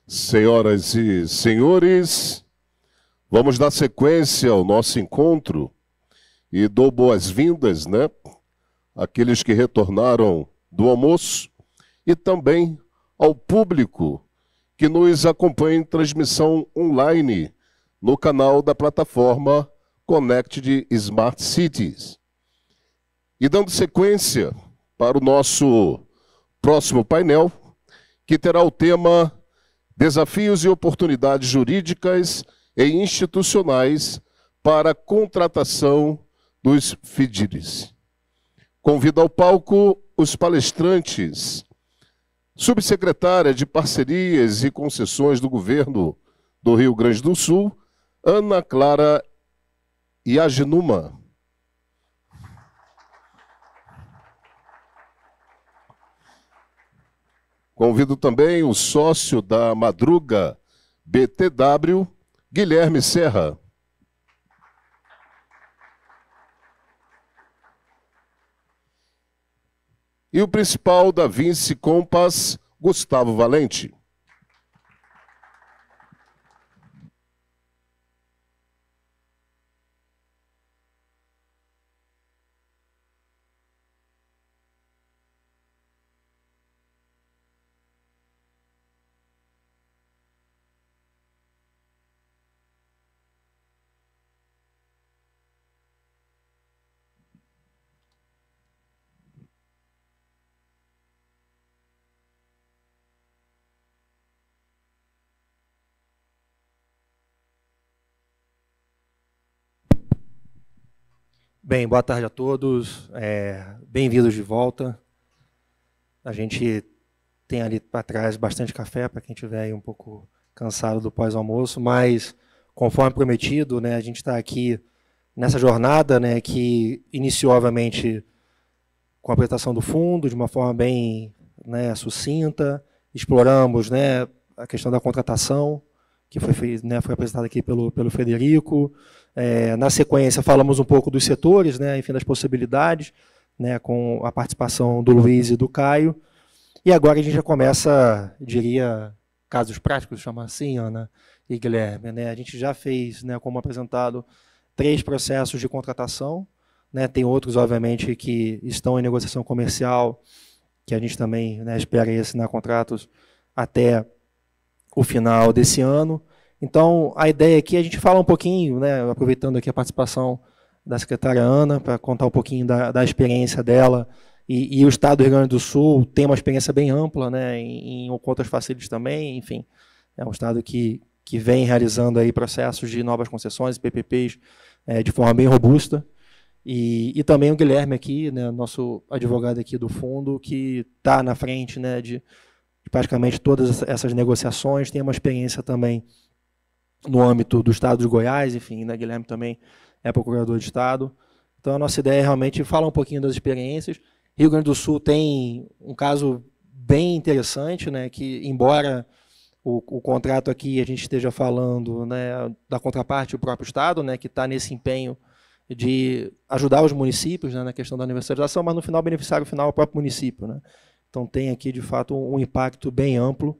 Senhoras e senhores, vamos dar sequência ao nosso encontro e dou boas-vindas, àqueles que retornaram do almoço e também ao público que nos acompanha em transmissão online no canal da plataforma Connected Smart Cities. E dando sequência para o nosso próximo painel, que terá o tema Desafios e oportunidades jurídicas e institucionais para a contratação dos FDIRs. Convido ao palco os palestrantes. Subsecretária de Parcerias e Concessões do Governo do Rio Grande do Sul, Ana Clara Yagenuma. Convido também o sócio da Madruga BTW, Guilherme Serra. E o principal da Vinci Compass, Gustavo Valente. Bem, boa tarde a todos, bem-vindos de volta. A gente tem ali para trás bastante café para quem estiver aí um pouco cansado do pós-almoço, mas, conforme prometido, a gente está aqui nessa jornada que iniciou, obviamente, com a apresentação do fundo, de uma forma bem sucinta. Exploramos a questão da contratação, que foi apresentada aqui pelo Frederico. Na sequência, falamos um pouco dos setores, enfim, das possibilidades, com a participação do Luiz e do Caio. E agora a gente já começa, diria, casos práticos, chama assim, Ana e Guilherme. A gente já fez, como apresentado, 3 processos de contratação. Tem outros, obviamente, que estão em negociação comercial, que a gente também espera assinar contratos até o final desse ano. Então, a ideia aqui é a gente falar um pouquinho, aproveitando aqui a participação da secretária Ana, para contar um pouquinho da experiência dela, e o Estado do Rio Grande do Sul tem uma experiência bem ampla, em outras facilities também, enfim, é um Estado que vem realizando aí processos de novas concessões, PPPs, de forma bem robusta, e também o Guilherme aqui, nosso advogado aqui do fundo, que está na frente de praticamente todas essas negociações, tem uma experiência também no âmbito do Estado de Goiás, enfim, Guilherme também é procurador de Estado. Então, a nossa ideia é realmente falar um pouquinho das experiências. Rio Grande do Sul tem um caso bem interessante, que, embora o contrato aqui a gente esteja falando da contraparte do próprio Estado, que está nesse empenho de ajudar os municípios na questão da universalização, mas no final, o beneficiário final é o próprio município. Então, tem aqui, de fato, um impacto bem amplo.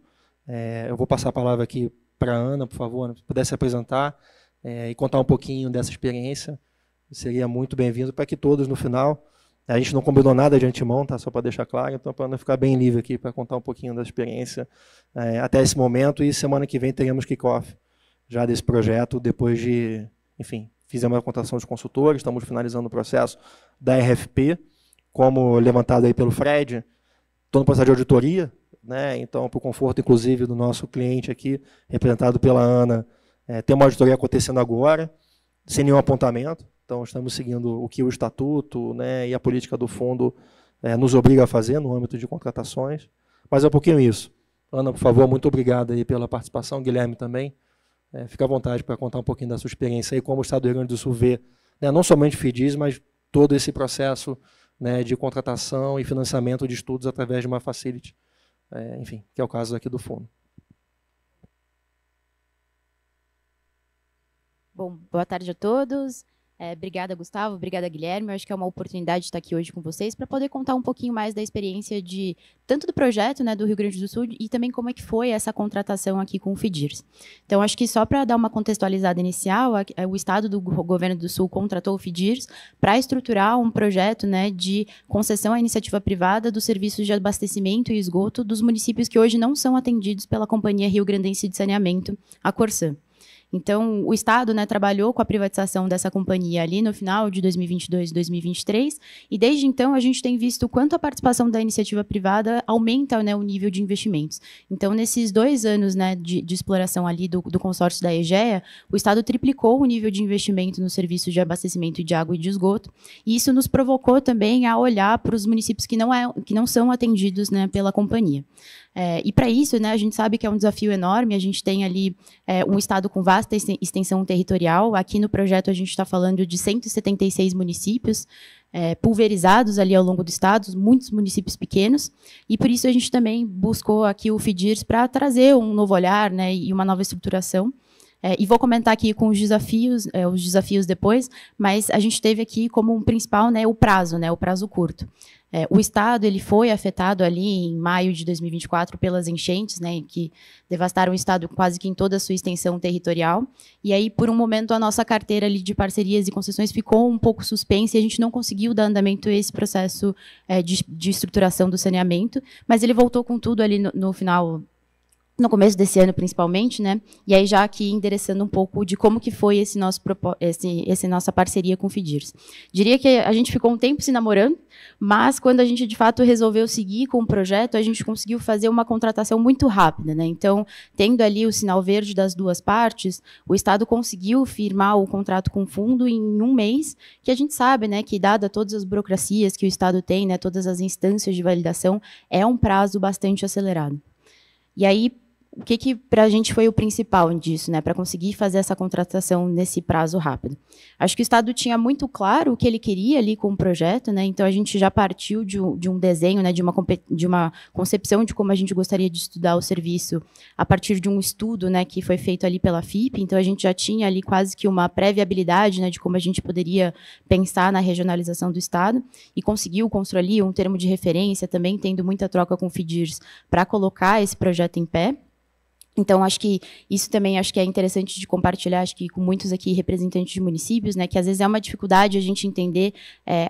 Eu vou passar a palavra aqui para a Ana, por favor, se pudesse apresentar e contar um pouquinho dessa experiência, seria muito bem-vindo, para que todos, no final, a gente não combinou nada de antemão, tá? Só para deixar claro, então para a Ana ficar bem livre aqui, para contar um pouquinho da experiência até esse momento, e semana que vem teremos kick-off já desse projeto, depois de, enfim, fizemos a contratação dos consultores, estamos finalizando o processo da RFP, como levantado aí pelo Fred, estou no processo de auditoria, então, para o conforto, inclusive, do nosso cliente aqui, representado pela Ana, tem uma auditoria acontecendo agora, sem nenhum apontamento. Então, estamos seguindo o que o estatuto e a política do fundo nos obriga a fazer no âmbito de contratações. Mas é um pouquinho isso. Ana, por favor, muito obrigado aí pela participação. Guilherme também. Fica à vontade para contar um pouquinho da sua experiência e como o Estado do Rio Grande do Sul vê, não somente FDIs, mas todo esse processo de contratação e financiamento de estudos através de uma facility, enfim, que é o caso aqui do fundo. Bom, boa tarde a todos. Obrigada, Gustavo. Obrigada, Guilherme. Eu acho que é uma oportunidade de estar aqui hoje com vocês para poder contar um pouquinho mais da experiência de tanto do projeto, né, do Rio Grande do Sul e também como é que foi essa contratação aqui com o FIDIRS. Então, acho que só para dar uma contextualizada inicial, o Estado do Governo do Sul contratou o FIDIRS para estruturar um projeto, né, de concessão à iniciativa privada dos serviços de abastecimento e esgoto dos municípios que hoje não são atendidos pela Companhia Rio Grandense de Saneamento, a Corsan. Então, o Estado, né, trabalhou com a privatização dessa companhia ali no final de 2022 e 2023, e desde então a gente tem visto o quanto a participação da iniciativa privada aumenta, né, o nível de investimentos. Então, nesses 2 anos, né, de exploração ali do consórcio da EGEA, o Estado triplicou o nível de investimento no serviço de abastecimento de água e de esgoto, e isso nos provocou também a olhar para os municípios que não são atendidos, né, pela companhia. E para isso, né, a gente sabe que é um desafio enorme, a gente tem ali um estado com vasta extensão territorial. Aqui no projeto a gente está falando de 176 municípios pulverizados ali ao longo do estado, muitos municípios pequenos, e por isso a gente também buscou aqui o FIDIRS para trazer um novo olhar, né, e uma nova estruturação. E vou comentar aqui com os desafios depois, mas a gente teve aqui como um principal, né, o prazo curto. O Estado ele foi afetado ali em maio de 2024 pelas enchentes, né, que devastaram o Estado quase que em toda a sua extensão territorial. E aí, por um momento, a nossa carteira ali de parcerias e concessões ficou um pouco suspensa e a gente não conseguiu dar andamento a esse processo de estruturação do saneamento, mas ele voltou com tudo ali no final, no começo desse ano, principalmente, né? E aí já aqui endereçando um pouco de como que foi essa nossa parceria com o FIDIRS. Diria que a gente ficou um tempo se namorando, mas quando a gente, de fato, resolveu seguir com o projeto, a gente conseguiu fazer uma contratação muito rápida, né? Então, tendo ali o sinal verde das duas partes, o Estado conseguiu firmar o contrato com o fundo em 1 mês, que a gente sabe, né, que dada todas as burocracias que o Estado tem, né, todas as instâncias de validação, é um prazo bastante acelerado. E aí, o que para a gente foi o principal disso, né, para conseguir fazer essa contratação nesse prazo rápido? Acho que o Estado tinha muito claro o que ele queria ali com o projeto, né, então a gente já partiu de um desenho, né, de uma concepção de como a gente gostaria de estudar o serviço a partir de um estudo, né, que foi feito ali pela FIP, então a gente já tinha ali quase que uma pré-viabilidade, né, de como a gente poderia pensar na regionalização do Estado, e conseguiu construir ali um termo de referência, também tendo muita troca com o FIDIRS para colocar esse projeto em pé. Então, acho que isso também acho que é interessante de compartilhar, acho que com muitos aqui representantes de municípios, né, que às vezes é uma dificuldade a gente entender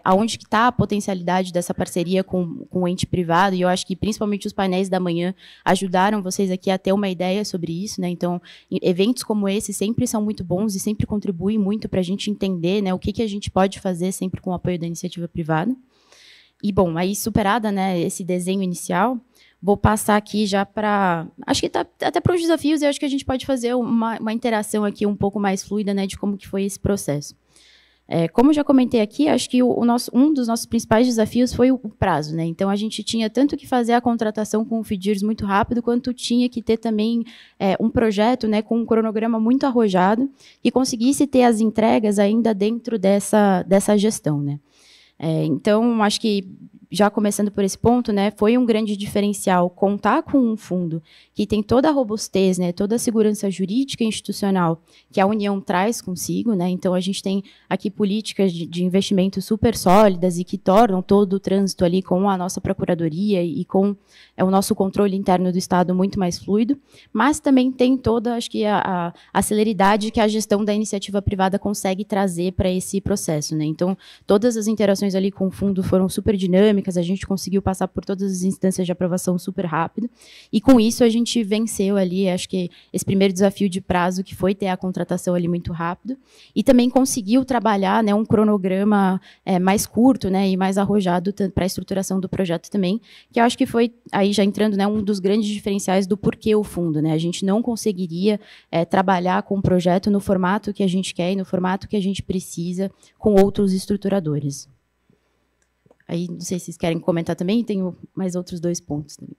aonde que está a potencialidade dessa parceria com o ente privado, e eu acho que principalmente os painéis da manhã ajudaram vocês aqui a ter uma ideia sobre isso, né? Então, eventos como esse sempre são muito bons e sempre contribuem muito para a gente entender, né, o que a gente pode fazer sempre com o apoio da iniciativa privada. E, bom, aí superada, né, esse desenho inicial, vou passar aqui já para... Acho que tá até para os desafios, e acho que a gente pode fazer uma interação aqui um pouco mais fluida, né, de como que foi esse processo. Como eu já comentei aqui, acho que um dos nossos principais desafios foi o prazo, né? Então, a gente tinha tanto que fazer a contratação com o FIDIRS muito rápido, quanto tinha que ter também um projeto, né, com um cronograma muito arrojado, que conseguisse ter as entregas ainda dentro dessa gestão, né? Então, acho que, já começando por esse ponto, né, foi um grande diferencial contar com um fundo que tem toda a robustez, né, toda a segurança jurídica e institucional que a União traz consigo, né? Então, a gente tem aqui políticas de investimento super sólidas e que tornam todo o trânsito ali com a nossa procuradoria e com o nosso controle interno do Estado muito mais fluido, mas também tem toda, acho que, a celeridade que a gestão da iniciativa privada consegue trazer para esse processo, né? Então, todas as interações ali com o fundo foram super dinâmicas, a gente conseguiu passar por todas as instâncias de aprovação super rápido, e com isso a gente venceu ali, acho que esse primeiro desafio de prazo, que foi ter a contratação ali muito rápido, e também conseguiu trabalhar, né, um cronograma mais curto, né, e mais arrojado para a estruturação do projeto também, que eu acho que foi, aí já entrando, né, um dos grandes diferenciais do porquê o fundo, né? A gente não conseguiria trabalhar com o projeto no formato que a gente quer e no formato que a gente precisa com outros estruturadores. Aí, não sei se vocês querem comentar também, tenho mais outros 2 pontos também.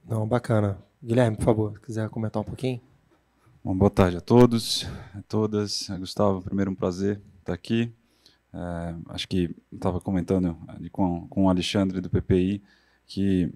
Não, bacana. Guilherme, por favor, se quiser comentar um pouquinho. Bom, boa tarde a todos, a todas. Gustavo, primeiro um prazer estar aqui. Acho que estava comentando ali com o Alexandre do PPI, que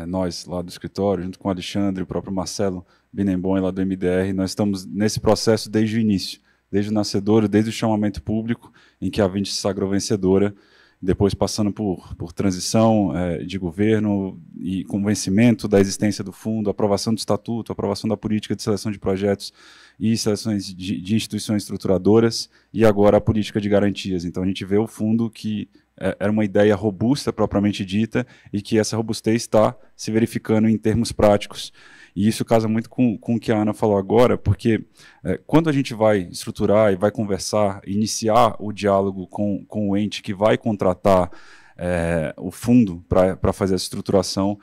nós lá do escritório, junto com o Alexandre, o próprio Marcelo Binembon lá do MDR, nós estamos nesse processo desde o início. desde o nascedouro, desde o chamamento público, em que a Vinci se sagrou vencedora, depois passando por transição de governo e convencimento da existência do fundo, aprovação do estatuto, aprovação da política de seleção de projetos e seleções de instituições estruturadoras, e agora a política de garantias. Então a gente vê o fundo que era uma ideia robusta, propriamente dita, e que essa robustez está se verificando em termos práticos. E isso casa muito com o que a Ana falou agora, porque quando a gente vai estruturar e vai conversar, iniciar o diálogo com o ente que vai contratar o fundo para fazer essa estruturação,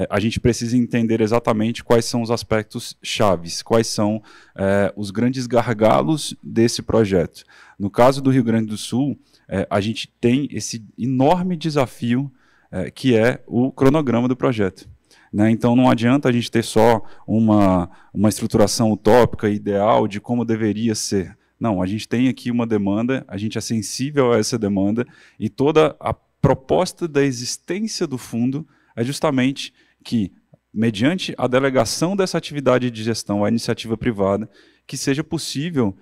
a gente precisa entender exatamente quais são os aspectos chaves, quais são os grandes gargalos desse projeto. No caso do Rio Grande do Sul, a gente tem esse enorme desafio que é o cronograma do projeto. Né? Então não adianta a gente ter só uma estruturação utópica, ideal, de como deveria ser. Não, a gente tem aqui uma demanda, a gente é sensível a essa demanda, e toda a proposta da existência do fundo é justamente que, mediante a delegação dessa atividade de gestão à iniciativa privada, que seja possível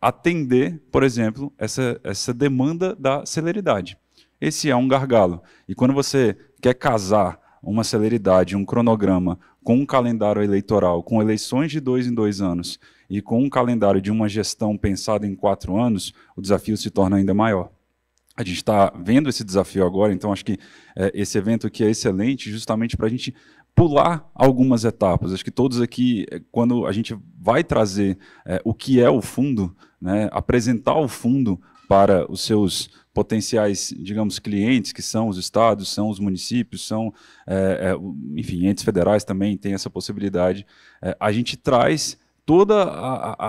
atender, por exemplo, essa demanda da celeridade. Esse é um gargalo. E quando você quer casar uma celeridade, um cronograma com um calendário eleitoral, com eleições de 2 em 2 anos, e com um calendário de uma gestão pensada em 4 anos, o desafio se torna ainda maior. A gente está vendo esse desafio agora, então acho que esse evento aqui é excelente justamente para a gente pular algumas etapas. Acho que todos aqui, quando a gente vai trazer o que é o fundo, né, apresentar o fundo para os seus potenciais, digamos, clientes, que são os estados, são os municípios, são, enfim, entes federais também têm essa possibilidade. A gente traz toda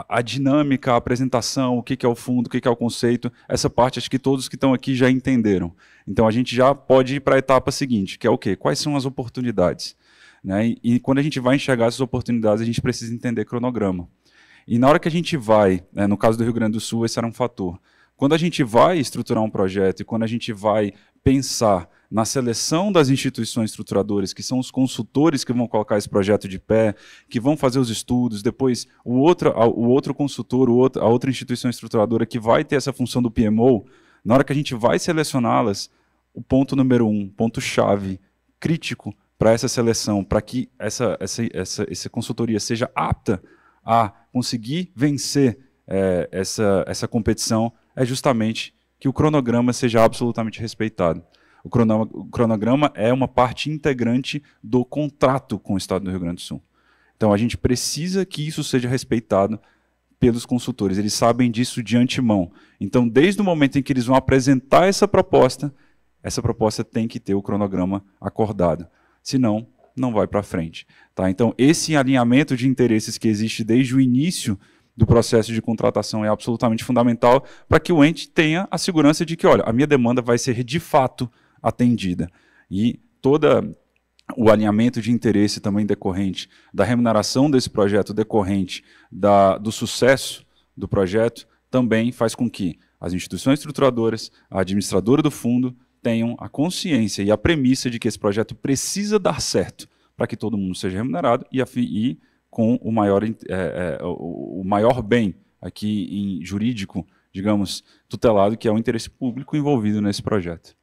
a dinâmica, a apresentação, o que é o fundo, o que é o conceito, essa parte acho que todos que estão aqui já entenderam. Então a gente já pode ir para a etapa seguinte, que é o quê? Quais são as oportunidades? Né? E quando a gente vai enxergar essas oportunidades, a gente precisa entender cronograma. E na hora que a gente vai, no caso do Rio Grande do Sul, esse era um fator. Quando a gente vai estruturar um projeto e quando a gente vai pensar na seleção das instituições estruturadoras, que são os consultores que vão colocar esse projeto de pé, que vão fazer os estudos, depois o outro consultor, a outra instituição estruturadora que vai ter essa função do PMO, na hora que a gente vai selecioná-las, o ponto número 1, ponto-chave, crítico para essa seleção, para que essa consultoria seja apta a conseguir vencer essa competição, é justamente que o cronograma seja absolutamente respeitado. O cronograma é uma parte integrante do contrato com o Estado do Rio Grande do Sul. Então a gente precisa que isso seja respeitado pelos consultores, eles sabem disso de antemão. Então desde o momento em que eles vão apresentar essa proposta tem que ter o cronograma acordado, senão não vai para frente. Tá? Então esse alinhamento de interesses que existe desde o início do processo de contratação é absolutamente fundamental para que o ente tenha a segurança de que, olha, a minha demanda vai ser de fato atendida. E todo o alinhamento de interesse também decorrente da remuneração desse projeto, decorrente do sucesso do projeto, também faz com que as instituições estruturadoras, a administradora do fundo, tenham a consciência e a premissa de que esse projeto precisa dar certo para que todo mundo seja remunerado e com o maior bem aqui em jurídico, digamos, tutelado, que é o interesse público envolvido nesse projeto.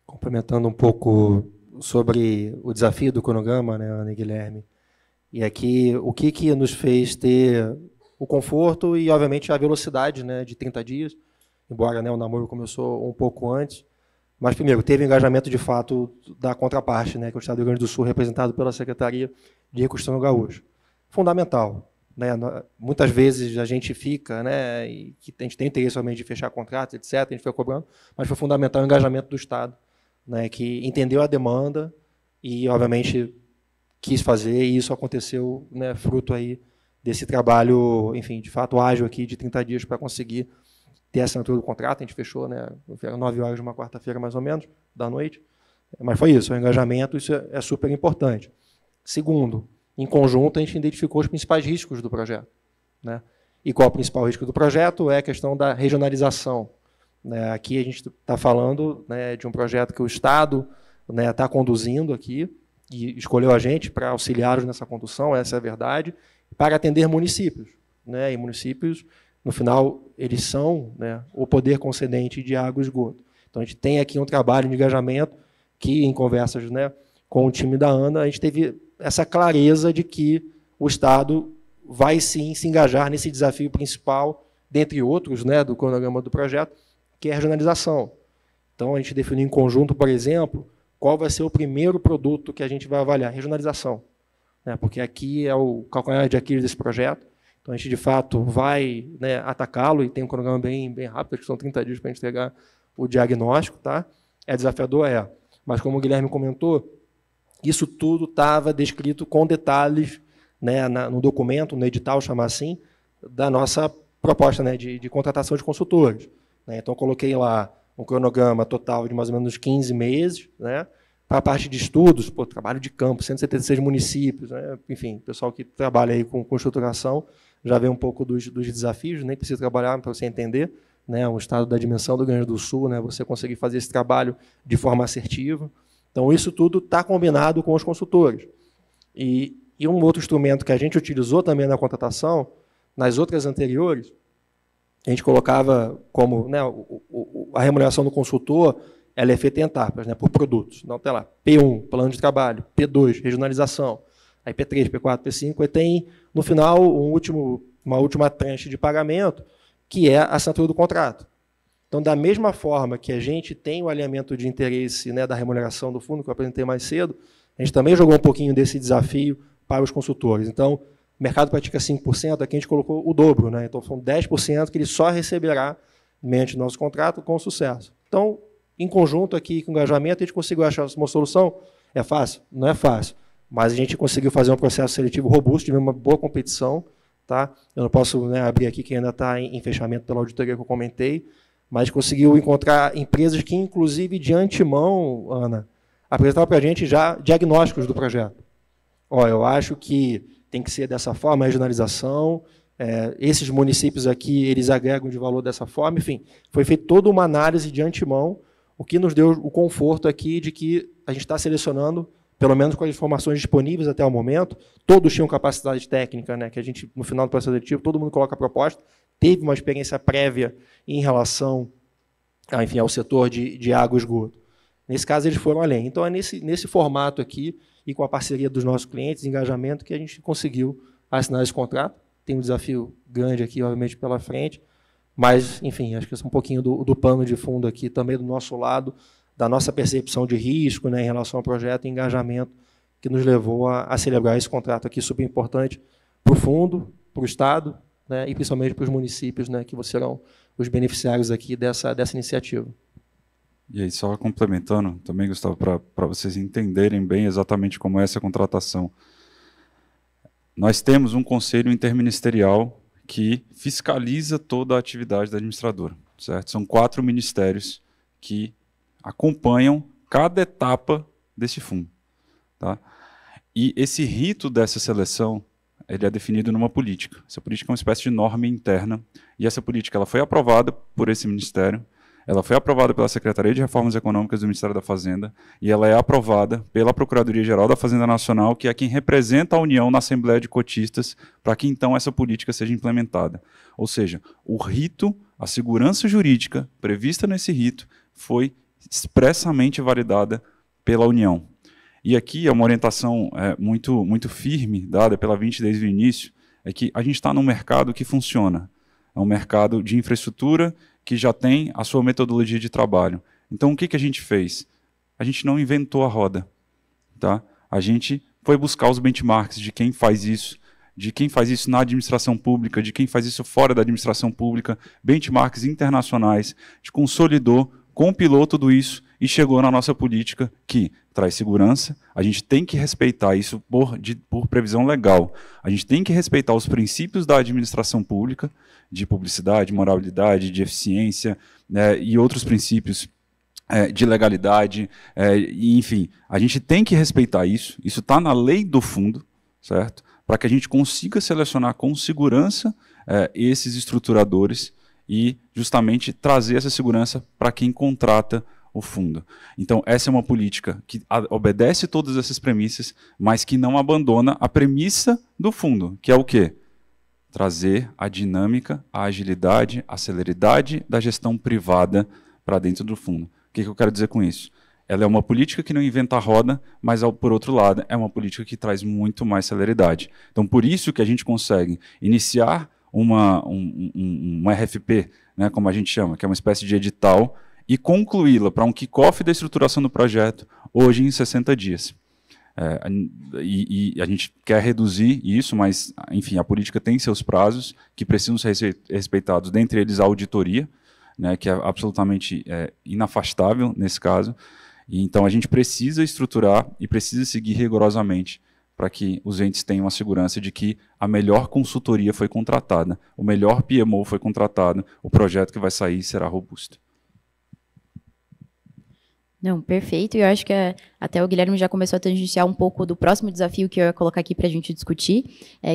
Complementando um pouco sobre o desafio do cronograma, né, Ana e Guilherme, e aqui o que nos fez ter o conforto e, obviamente, a velocidade, né, de 30 dias, embora, né, o namoro começou um pouco antes. Mas, primeiro, teve engajamento, de fato, da contraparte, né, que é o Estado do Rio Grande do Sul, representado pela Secretaria de Reconstrução do Gaúcho. Fundamental. Né? Muitas vezes a gente fica, né, e que a gente tem interesse realmente de fechar contratos, etc., a gente foi cobrando, mas foi fundamental o engajamento do Estado, né, que entendeu a demanda e, obviamente, quis fazer, e isso aconteceu, né, fruto aí desse trabalho, enfim, de fato ágil aqui, de 30 dias para conseguir ter a assinatura do contrato. A gente fechou, né, 9 horas de uma quarta-feira, mais ou menos, da noite. Mas foi isso, o engajamento, isso é super importante. Segundo, em conjunto, a gente identificou os principais riscos do projeto. Né? E qual é o principal risco do projeto? É a questão da regionalização. Né? Aqui a gente está falando, né, de um projeto que o Estado, né, está conduzindo aqui, e escolheu a gente para auxiliá-los nessa condução, essa é a verdade, para atender municípios, né? E municípios, no final, eles são, né, o poder concedente de água e esgoto. Então, a gente tem aqui um trabalho de engajamento que, em conversas, né, com o time da ANA, a gente teve essa clareza de que o Estado vai, sim, se engajar nesse desafio principal, dentre outros, né, do cronograma do projeto, que é a regionalização. Então, a gente definiu em conjunto, por exemplo, qual vai ser o primeiro produto que a gente vai avaliar, regionalização. Né, porque aqui é o calcanhar de Aquiles desse projeto. Então, a gente, de fato, vai, né, atacá-lo, e tem um cronograma bem rápido, acho que são 30 dias para a gente entregar o diagnóstico. Tá? É desafiador? É. Mas, como o Guilherme comentou, isso tudo estava descrito com detalhes, né, no documento, no edital, chamar assim, da nossa proposta, né, de contratação de consultores. Né? Então, coloquei lá um cronograma total de mais ou menos 15 meses, né, para a parte de estudos, trabalho de campo, 176 municípios, né, enfim, o pessoal que trabalha aí com estruturação já vê um pouco dos desafios, nem precisa trabalhar para você entender, né, o estado da dimensão do Rio Grande do Sul, né, você conseguir fazer esse trabalho de forma assertiva. Então, isso tudo está combinado com os consultores. E um outro instrumento que a gente utilizou também na contratação, nas outras anteriores, a gente colocava como, né, a remuneração do consultor, ela é feita em etapas, né, por produtos. Então, tem lá, P1, plano de trabalho, P2, regionalização, aí P3, P4, P5, e tem, no final, uma última tranche de pagamento, que é a assinatura do contrato. Então, da mesma forma que a gente tem o alinhamento de interesse, né, da remuneração do fundo, que eu apresentei mais cedo, a gente também jogou um pouquinho desse desafio para os consultores. Então, o mercado pratica 5%, aqui a gente colocou o dobro, né? Então, são 10% que ele só receberá mediante nosso contrato com sucesso. Então, em conjunto aqui com o engajamento, a gente conseguiu achar uma solução. É fácil? Não é fácil. Mas a gente conseguiu fazer um processo seletivo robusto, tivemos uma boa competição. Tá? Eu não posso, né, abrir aqui, que ainda está em fechamento pela auditoria que eu comentei, mas conseguiu encontrar empresas que, inclusive, de antemão, Ana, apresentaram para a gente já diagnósticos do projeto. Ó, eu acho que tem que ser dessa forma a regionalização, esses municípios aqui, eles agregam de valor dessa forma, enfim, foi feita toda uma análise de antemão, o que nos deu o conforto aqui de que a gente está selecionando, pelo menos com as informações disponíveis até o momento, todos tinham capacidade técnica, né, que a gente, no final do processo seletivo, todo mundo coloca a proposta, teve uma experiência prévia em relação enfim, ao setor de água e esgoto. Nesse caso, eles foram além. Então, é nesse formato aqui, e com a parceria dos nossos clientes, engajamento, que a gente conseguiu assinar esse contrato. Tem um desafio grande aqui, obviamente, pela frente, mas, enfim, acho que é um pouquinho do pano de fundo aqui, também do nosso lado, da nossa percepção de risco, né, em relação ao projeto e engajamento, que nos levou a celebrar esse contrato aqui super importante para o fundo, para o Estado, né, e principalmente para os municípios, né, que serão os beneficiários aqui dessa iniciativa. E aí, só complementando também, Gustavo, para vocês entenderem bem exatamente como é essa contratação. Nós temos um conselho interministerial que fiscaliza toda a atividade da administradora, certo? São 4 ministérios que acompanham cada etapa desse fundo. Tá? E esse rito dessa seleção, ele é definido numa política. Essa política é uma espécie de norma interna, e essa política ela foi aprovada por esse ministério, ela foi aprovada pela Secretaria de Reformas Econômicas do Ministério da Fazenda, e ela é aprovada pela Procuradoria-Geral da Fazenda Nacional, que é quem representa a União na Assembleia de Cotistas, para que então essa política seja implementada. Ou seja, o rito, a segurança jurídica prevista nesse rito, foi expressamente validada pela União. E aqui é uma orientação muito firme, dada pela 20 desde o início, é que a gente está num mercado que funciona. É um mercado de infraestrutura que já tem a sua metodologia de trabalho. Então, o que a gente fez? A gente não inventou a roda. Tá? A gente foi buscar os benchmarks de quem faz isso na administração pública, de quem faz isso fora da administração pública, benchmarks internacionais, a gente consolidou, compilou tudo isso e chegou na nossa política que traz segurança. A gente tem que respeitar isso por previsão legal. A gente tem que respeitar os princípios da administração pública, de publicidade, moralidade, de eficiência, né, e outros princípios de legalidade, e, enfim, a gente tem que respeitar isso. Isso está na lei do fundo, certo? Para que a gente consiga selecionar com segurança esses estruturadores e justamente trazer essa segurança para quem contrata o fundo. Então, essa é uma política que obedece todas essas premissas, mas que não abandona a premissa do fundo, que é o quê? Trazer a dinâmica, a agilidade, a celeridade da gestão privada para dentro do fundo. O que eu quero dizer com isso? Ela é uma política que não inventa a roda, mas, por outro lado, é uma política que traz muito mais celeridade. Então, por isso que a gente consegue iniciar uma RFP, né, como a gente chama, que é uma espécie de edital, e concluí-la para um kickoff da estruturação do projeto hoje em 60 dias. E a gente quer reduzir isso, mas, enfim, a política tem seus prazos que precisam ser respeitados, dentre eles a auditoria, né, que é absolutamente inafastável nesse caso. E, então, a gente precisa estruturar e precisa seguir rigorosamente para que os entes tenham a segurança de que a melhor consultoria foi contratada, o melhor PMO foi contratado, o projeto que vai sair será robusto. Não, perfeito. E eu acho que até o Guilherme já começou a tangenciar um pouco do próximo desafio que eu ia colocar aqui para a gente discutir,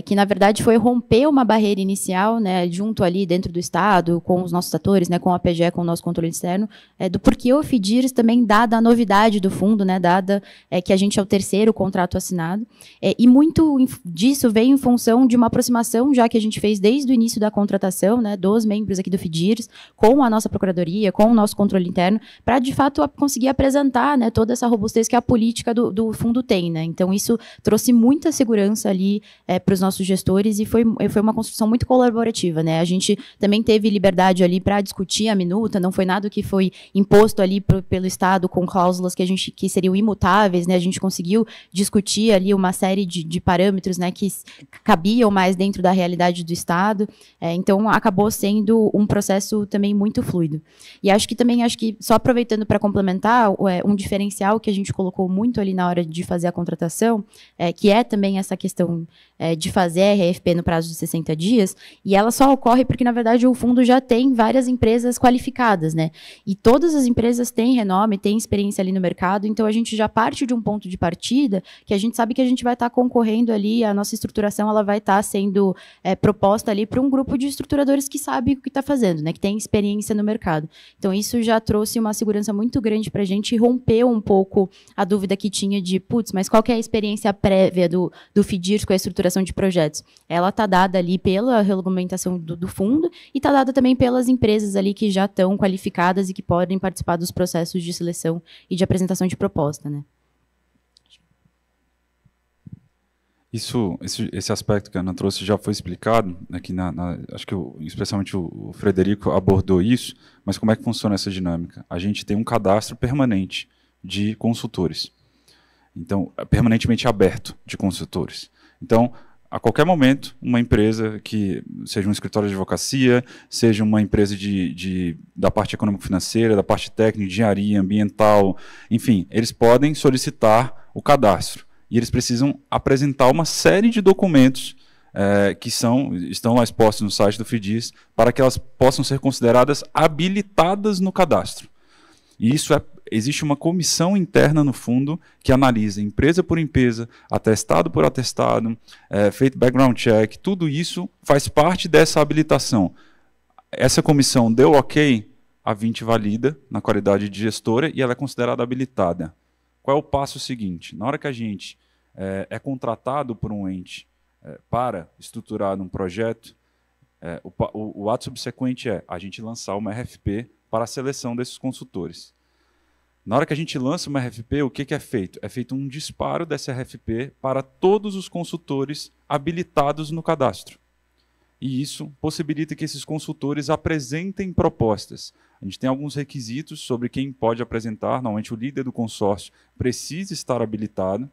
que, na verdade, foi romper uma barreira inicial, né, junto ali dentro do Estado, com os nossos atores, né, com a PGE, com o nosso controle externo, do porquê o FDIRS também, dada a novidade do fundo, né, dada que a gente é o terceiro contrato assinado, e muito disso veio em função de uma aproximação, já que a gente fez desde o início da contratação, né, dos membros aqui do FDIRS, com a nossa procuradoria, com o nosso controle interno, para, de fato, conseguir apresentar, né, toda essa robustez que a política do fundo tem, né? Então, isso trouxe muita segurança ali para os nossos gestores e foi uma construção muito colaborativa, né? A gente também teve liberdade ali para discutir a minuta, não foi nada que foi imposto ali pelo Estado com cláusulas que seriam imutáveis, né? A gente conseguiu discutir ali uma série de parâmetros, né, que cabiam mais dentro da realidade do Estado. Então, acabou sendo um processo também muito fluido. E acho que só aproveitando para complementar, um diferencial que a gente colocou muito ali na hora de fazer a contratação, que é também essa questão de fazer a RFP no prazo de 60 dias, e ela só ocorre porque, na verdade, o fundo já tem várias empresas qualificadas, né? E todas as empresas têm renome, têm experiência ali no mercado, então a gente já parte de um ponto de partida que a gente sabe que a gente vai estar concorrendo ali, a nossa estruturação ela vai estar sendo proposta ali para um grupo de estruturadores que sabe o que está fazendo, né? Que tem experiência no mercado. Então, isso já trouxe uma segurança muito grande para a gente, rompeu um pouco a dúvida que tinha de, putz, mas qual que é a experiência prévia do FDIRS com a estruturação de projetos? Ela está dada ali pela regulamentação do fundo e está dada também pelas empresas ali que já estão qualificadas e que podem participar dos processos de seleção e de apresentação de proposta, né? Esse aspecto que a Ana trouxe já foi explicado aqui, acho que especialmente o Frederico abordou isso, mas como é que funciona essa dinâmica? A gente tem um cadastro permanente de consultores, então, permanentemente aberto de consultores. Então, a qualquer momento, uma empresa que seja um escritório de advocacia, seja uma empresa da parte econômico-financeira, da parte técnica, engenharia, ambiental, enfim, eles podem solicitar o cadastro. E eles precisam apresentar uma série de documentos que estão lá expostos no site do FDIRS para que elas possam ser consideradas habilitadas no cadastro. E existe uma comissão interna no fundo que analisa empresa por empresa, atestado por atestado, feito background check, tudo isso faz parte dessa habilitação. Essa comissão deu ok, a 20 valida na qualidade de gestora e ela é considerada habilitada. Qual é o passo seguinte? Na hora que a gente é contratado por um ente para estruturar um projeto, o ato subsequente é a gente lançar uma RFP para a seleção desses consultores. Na hora que a gente lança uma RFP, o que é feito? É feito um disparo dessa RFP para todos os consultores habilitados no cadastro. E isso possibilita que esses consultores apresentem propostas. A gente tem alguns requisitos sobre quem pode apresentar. Normalmente o líder do consórcio precisa estar habilitado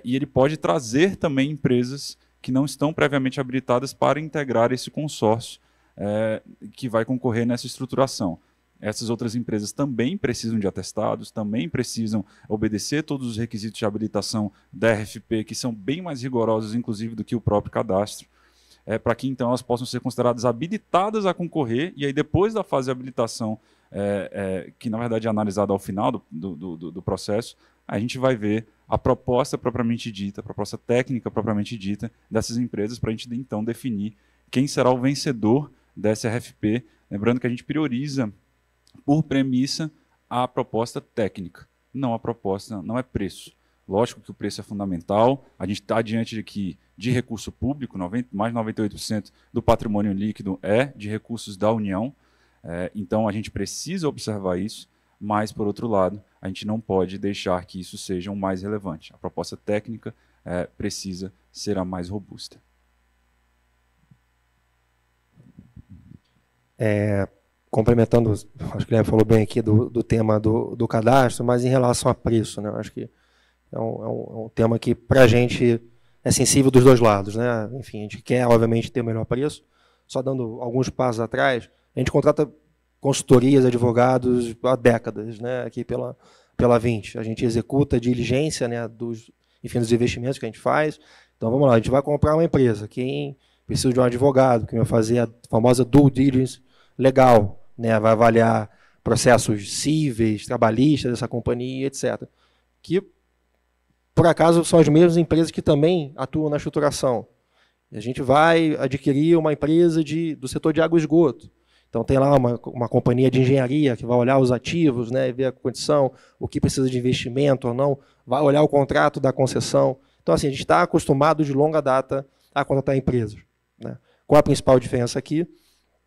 e ele pode trazer também empresas que não estão previamente habilitadas para integrar esse consórcio que vai concorrer nessa estruturação. Essas outras empresas também precisam de atestados, também precisam obedecer todos os requisitos de habilitação da RFP, que são bem mais rigorosos, inclusive, do que o próprio cadastro. Para que então elas possam ser consideradas habilitadas a concorrer, e aí depois da fase de habilitação, que na verdade é analisada ao final do processo, a gente vai ver a proposta propriamente dita, a proposta técnica propriamente dita dessas empresas, para a gente então definir quem será o vencedor dessa RFP. Lembrando que a gente prioriza, por premissa, a proposta técnica, não a proposta, não é preço. Lógico que o preço é fundamental, a gente está diante de recurso público, mais de 98% do patrimônio líquido é de recursos da União, então a gente precisa observar isso, mas, por outro lado, a gente não pode deixar que isso seja o mais relevante. A proposta técnica precisa ser a mais robusta. Complementando, acho que o Guilherme falou bem aqui do tema do cadastro, mas em relação a preço, né? Acho que é um tema que, para a gente, é sensível dos dois lados, né? Enfim, a gente quer, obviamente, ter o melhor preço. Só dando alguns passos atrás, a gente contrata consultorias, advogados há décadas, né? Aqui pela 20. A gente executa a diligência, né, dos investimentos que a gente faz. Então, vamos lá, a gente vai comprar uma empresa. Quem precisa de um advogado, que vai fazer a famosa due diligence legal, né? Vai avaliar processos cíveis, trabalhistas dessa companhia, etc. Que, por acaso, são as mesmas empresas que também atuam na estruturação. A gente vai adquirir uma empresa do setor de água e esgoto. Então, tem lá uma companhia de engenharia que vai olhar os ativos, né, ver a condição, o que precisa de investimento ou não, vai olhar o contrato da concessão. Então, assim, a gente está acostumado de longa data a contratar empresas, né? Qual a principal diferença aqui?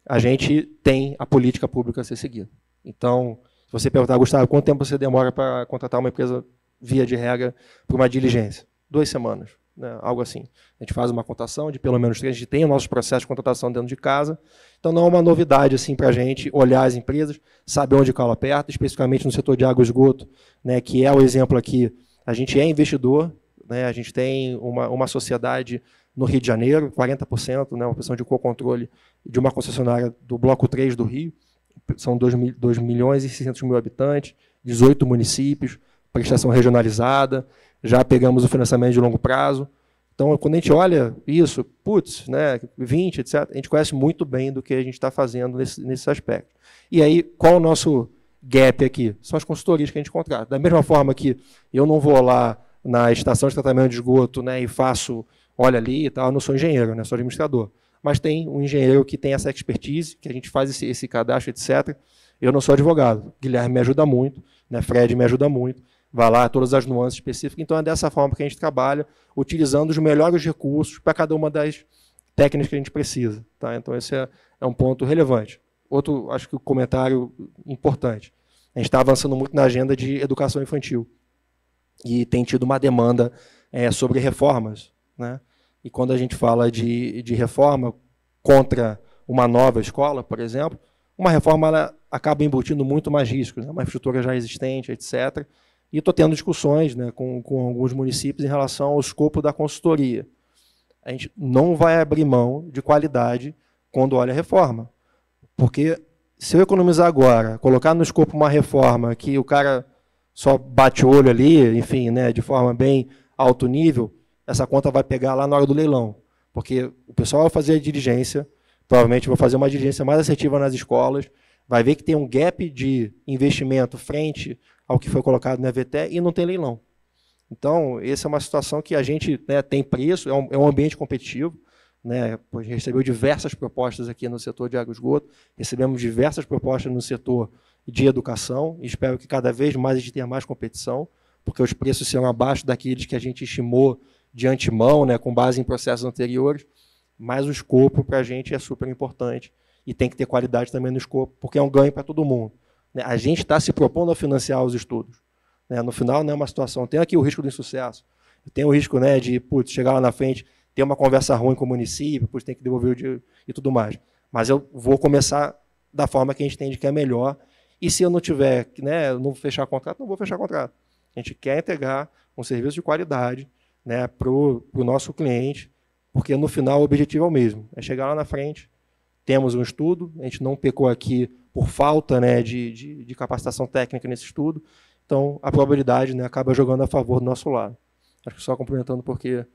A gente tem a política pública a ser seguida. Então, se você perguntar, Gustavo, quanto tempo você demora para contratar uma empresa via de regra para uma diligência? 2 semanas, né? Algo assim. A gente faz uma cotação de pelo menos 3, a gente tem os nossos processos de contratação dentro de casa. Então, não é uma novidade assim, para a gente olhar as empresas, saber onde cala aperta, especificamente no setor de água e esgoto, né, que é o exemplo aqui. A gente é investidor, né, a gente tem uma sociedade no Rio de Janeiro, 40%, né, uma posição de co-controle de uma concessionária do Bloco 3 do Rio. São 2 milhões e 600 mil habitantes, 18 municípios, prestação regionalizada, já pegamos o financiamento de longo prazo. Então, quando a gente olha isso, né, 20, etc., a gente conhece muito bem do que a gente está fazendo nesse aspecto. E aí, qual o nosso gap aqui? São as consultorias que a gente contrata. Da mesma forma que eu não vou lá na estação de tratamento de esgoto, né, e faço, olha ali e tal, eu não sou engenheiro, né, sou administrador. Mas tem um engenheiro que tem essa expertise, que a gente faz esse cadastro, etc. Eu não sou advogado. Guilherme me ajuda muito, né, Fred me ajuda muito. Vai lá, todas as nuances específicas. Então, é dessa forma que a gente trabalha, utilizando os melhores recursos para cada uma das técnicas que a gente precisa. Tá? Então, esse é um ponto relevante. Outro, acho que o comentário importante. A gente está avançando muito na agenda de educação infantil. E tem tido uma demanda sobre reformas, né? E quando a gente fala de reforma contra uma nova escola, por exemplo, uma reforma ela acaba embutindo muito mais riscos, né? Uma infraestrutura já existente, etc., e estou tendo discussões, né, com alguns municípios em relação ao escopo da consultoria. A gente não vai abrir mão de qualidade quando olha a reforma. Porque se eu economizar agora, colocar no escopo uma reforma que o cara só bate o olho ali, enfim, né, de forma bem alto nível, essa conta vai pegar lá na hora do leilão. Porque o pessoal vai fazer a diligência, provavelmente vai fazer uma diligência mais assertiva nas escolas, vai ver que tem um gap de investimento frente ao que foi colocado na VTE e não tem leilão. Então, essa é uma situação que a gente, né, tem preço, é um ambiente competitivo. Né, a gente recebeu diversas propostas aqui no setor de água e esgoto, recebemos diversas propostas no setor de educação, e espero que cada vez mais a gente tenha mais competição, porque os preços serão abaixo daqueles que a gente estimou de antemão, né, com base em processos anteriores, mas o escopo para a gente é super importante e tem que ter qualidade também no escopo, porque é um ganho para todo mundo. A gente está se propondo a financiar os estudos. No final, não é uma situação. Tem aqui o risco do insucesso. Tem o risco, né, de chegar lá na frente, ter uma conversa ruim com o município, tem que devolver o dinheiro e tudo mais. Mas eu vou começar da forma que a gente entende que é melhor. E se eu não tiver, né, não fechar contrato, não vou fechar contrato. A gente quer entregar um serviço de qualidade, né, para o nosso cliente, porque no final o objetivo é o mesmo. É chegar lá na frente, temos um estudo, a gente não pecou aqui por falta, né, de capacitação técnica nesse estudo, então a probabilidade, né, acaba jogando a favor do nosso lado. Acho que só complementando, porque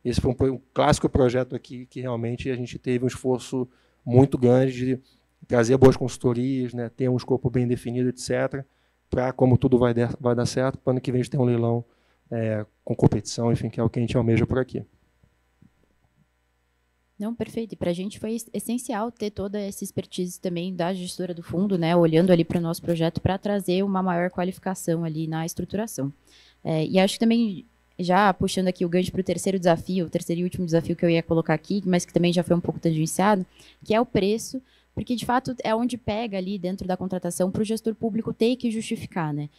esse foi um clássico projeto aqui que realmente a gente teve um esforço muito grande de trazer boas consultorias, né, ter um escopo bem definido, etc., para, como tudo vai dar certo, para o ano que vem a gente ter um leilão com competição, enfim, que é o que a gente almeja por aqui. Não, perfeito. E para a gente foi essencial ter toda essa expertise também da gestora do fundo, né, olhando ali para o nosso projeto para trazer uma maior qualificação ali na estruturação. E acho que também, já puxando aqui o gancho para o terceiro desafio, o terceiro e último desafio que eu ia colocar aqui, mas que também já foi um pouco tangenciado, que é o preço, porque de fato é onde pega ali dentro da contratação para o gestor público ter que justificar, né?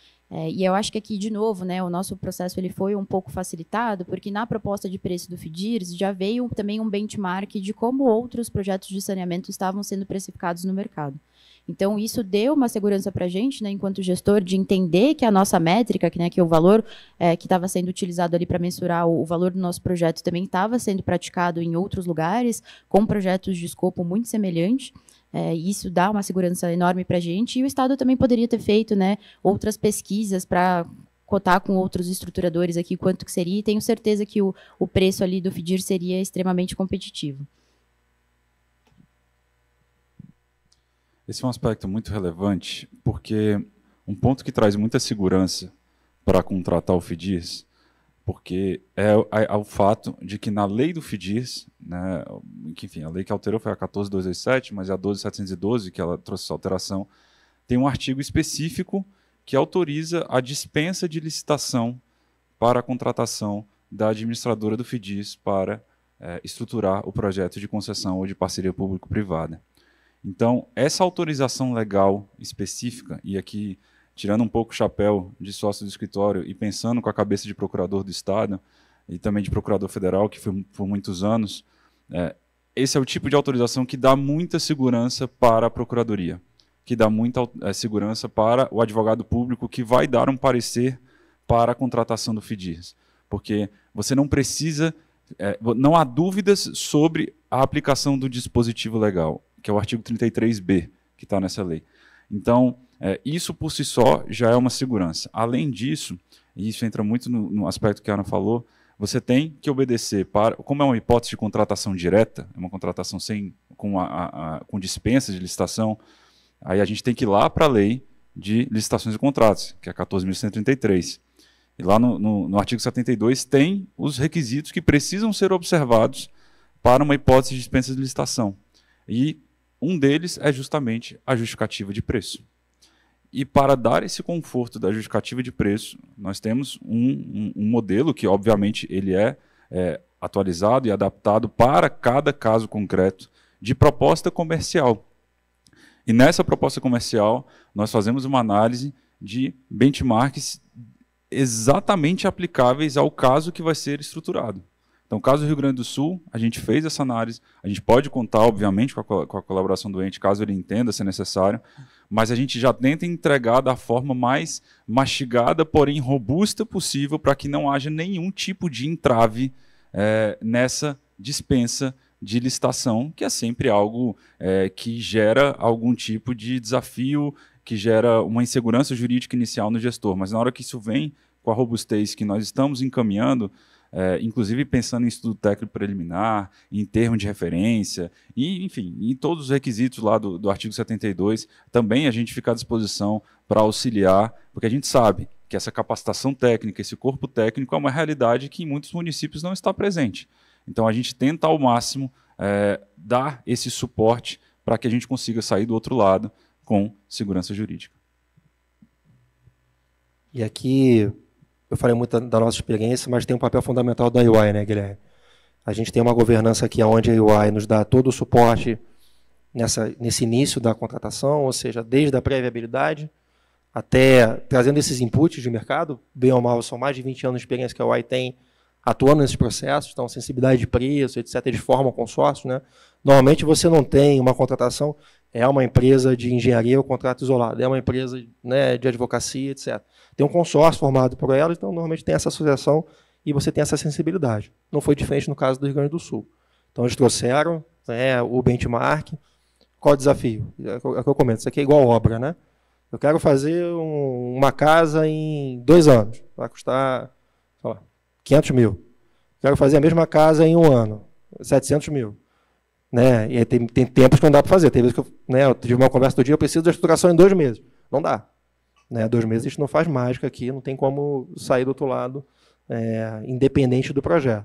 E eu acho que aqui, de novo, né, o nosso processo ele foi um pouco facilitado, porque na proposta de preço do FIDIRS já veio também um benchmark de como outros projetos de saneamento estavam sendo precificados no mercado. Então, isso deu uma segurança para a gente, né, enquanto gestor, de entender que a nossa métrica, que é o valor que estava sendo utilizado ali para mensurar o valor do nosso projeto, também estava sendo praticado em outros lugares, com projetos de escopo muito semelhante. Isso dá uma segurança enorme para a gente, e o Estado também poderia ter feito, né, outras pesquisas para cotar com outros estruturadores aqui quanto que seria, e tenho certeza que o preço ali do FIDIR seria extremamente competitivo. Esse é um aspecto muito relevante, porque um ponto que traz muita segurança para contratar o FIDIRS, porque é o fato de que na lei do FIDIRS, né, que, enfim, a lei que alterou foi a 14.227, mas a 12.712, que ela trouxe essa alteração, tem um artigo específico que autoriza a dispensa de licitação para a contratação da administradora do FIDIRS para estruturar o projeto de concessão ou de parceria público-privada. Então, essa autorização legal específica, e aqui tirando um pouco o chapéu de sócio do escritório e pensando com a cabeça de procurador do Estado e também de procurador federal, que foi por muitos anos, esse é o tipo de autorização que dá muita segurança para a procuradoria, que dá muita segurança para o advogado público que vai dar um parecer para a contratação do FIDIRS, porque você não precisa, não há dúvidas sobre a aplicação do dispositivo legal, que é o artigo 33b, que está nessa lei. Então, isso por si só já é uma segurança. Além disso, e isso entra muito no aspecto que a Ana falou, você tem que obedecer para, como é uma hipótese de contratação direta, é uma contratação com dispensa de licitação, aí a gente tem que ir lá para a lei de licitações e contratos, que é a 14.133. E lá no artigo 72 tem os requisitos que precisam ser observados para uma hipótese de dispensa de licitação. E um deles é justamente a justificativa de preço. E para dar esse conforto da justificativa de preço, nós temos um modelo que, obviamente, ele é atualizado e adaptado para cada caso concreto de proposta comercial. E nessa proposta comercial, nós fazemos uma análise de benchmarks exatamente aplicáveis ao caso que vai ser estruturado. Então, no caso do Rio Grande do Sul, a gente fez essa análise, a gente pode contar, obviamente, com a colaboração do ente, caso ele entenda ser necessário, mas a gente já tenta entregar da forma mais mastigada, porém robusta possível, para que não haja nenhum tipo de entrave nessa dispensa de licitação, que é sempre algo que gera algum tipo de desafio, que gera uma insegurança jurídica inicial no gestor. Mas na hora que isso vem com a robustez que nós estamos encaminhando, inclusive pensando em estudo técnico preliminar, em termo de referência, e, enfim, em todos os requisitos lá do artigo 72, também a gente fica à disposição para auxiliar, porque a gente sabe que essa capacitação técnica, esse corpo técnico é uma realidade que em muitos municípios não está presente. Então a gente tenta ao máximo dar esse suporte para que a gente consiga sair do outro lado com segurança jurídica. E aqui eu falei muito da nossa experiência, mas tem um papel fundamental da UI, né, Guilherme? A gente tem uma governança aqui onde a UI nos dá todo o suporte nesse início da contratação, ou seja, desde a pré-viabilidade até trazendo esses inputs de mercado, bem ou mal, são mais de 20 anos de experiência que a UI tem atuando nesses processos, então sensibilidade de preço, etc., eles formam consórcio, né? Normalmente você não tem uma contratação, é uma empresa de engenharia ou contrato isolado, é uma empresa, né, de advocacia, etc. Tem um consórcio formado por ela, então normalmente tem essa associação e você tem essa sensibilidade. Não foi diferente no caso do Rio Grande do Sul. Então eles trouxeram o benchmark. Qual o desafio? É o que eu comento, isso aqui é igual obra, né? Eu quero fazer uma casa em 2 anos, vai custar, sei lá, 500 mil. Quero fazer a mesma casa em 1 ano, 700 mil. Né? E aí tem tempos que não dá para fazer. Tem vezes que eu tive uma conversa do dia, eu preciso da estruturação em 2 meses. Não dá. 2 meses a gente não faz mágica aqui, não tem como sair do outro lado, independente do projeto.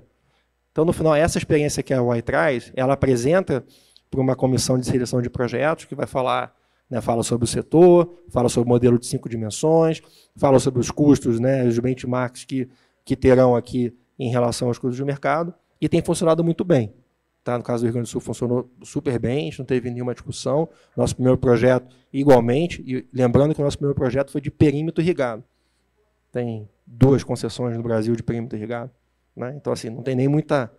Então, no final, essa experiência que a UI traz, ela apresenta para uma comissão de seleção de projetos que vai falar, né, fala sobre o setor, fala sobre o modelo de 5 dimensões, fala sobre os custos, né, os benchmarks que terão aqui em relação aos custos de mercado, e tem funcionado muito bem. Tá? No caso do Rio Grande do Sul, funcionou super bem, a gente não teve nenhuma discussão. Nosso primeiro projeto, igualmente, e lembrando que o nosso primeiro projeto foi de perímetro irrigado. Tem 2 concessões no Brasil de perímetro irrigado. Né? Então, assim, não tem nem muita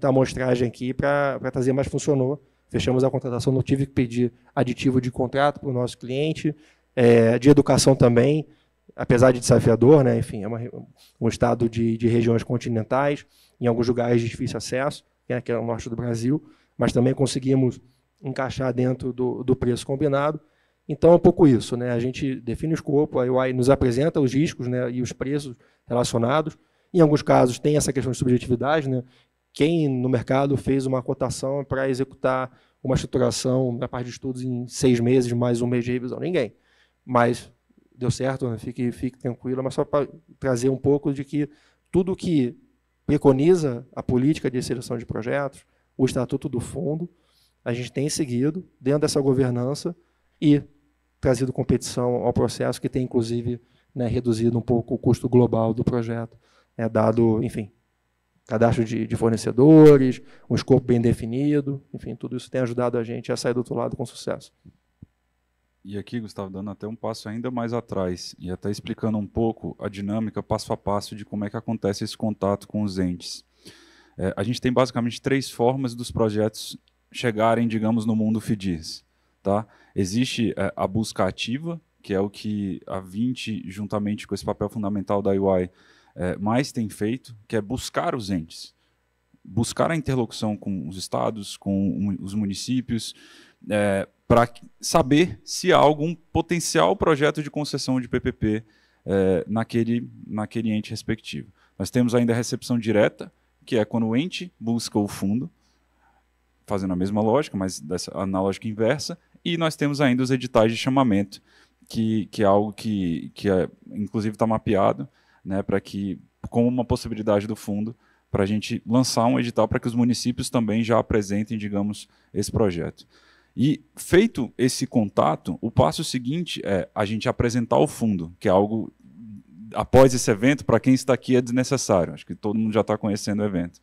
amostragem aqui para trazer, mas funcionou. Fechamos a contratação, não tive que pedir aditivo de contrato para o nosso cliente, de educação também, apesar de desafiador, né? Enfim, é um estado de regiões continentais, em alguns lugares de difícil acesso, que é o norte do Brasil, mas também conseguimos encaixar dentro do preço combinado. Então, é um pouco isso, né? A gente define o escopo, a UI nos apresenta os riscos, né, e os preços relacionados. Em alguns casos, tem essa questão de subjetividade, né? Quem no mercado fez uma cotação para executar uma estruturação na parte de estudos em 6 meses, mais 1 mês de revisão? Ninguém. Mas deu certo, né? Fique tranquilo, mas só para trazer um pouco de que tudo que preconiza a política de seleção de projetos, o estatuto do fundo, a gente tem seguido dentro dessa governança e trazido competição ao processo, que tem, inclusive, né, reduzido um pouco o custo global do projeto, dado, enfim, cadastro de fornecedores, um escopo bem definido, enfim, tudo isso tem ajudado a gente a sair do outro lado com sucesso. E aqui, Gustavo, dando até um passo ainda mais atrás, e até explicando um pouco a dinâmica passo a passo de como é que acontece esse contato com os entes. A gente tem basicamente 3 formas dos projetos chegarem, digamos, no mundo FDIRS. Tá? Existe a busca ativa, que é o que a 20, juntamente com esse papel fundamental da UI, mais tem feito, que é buscar os entes. Buscar a interlocução com os estados, com os municípios, para saber se há algum potencial projeto de concessão de PPP naquele ente respectivo. Nós temos ainda a recepção direta, que é quando o ente busca o fundo, fazendo a mesma lógica, mas na lógica inversa, e nós temos ainda os editais de chamamento, que é algo que inclusive está mapeado, né, para que, como uma possibilidade do fundo, para a gente lançar um edital para que os municípios também já apresentem, digamos, esse projeto. E feito esse contato, o passo seguinte é a gente apresentar o fundo, que é algo, após esse evento, para quem está aqui é desnecessário, acho que todo mundo já está conhecendo o evento.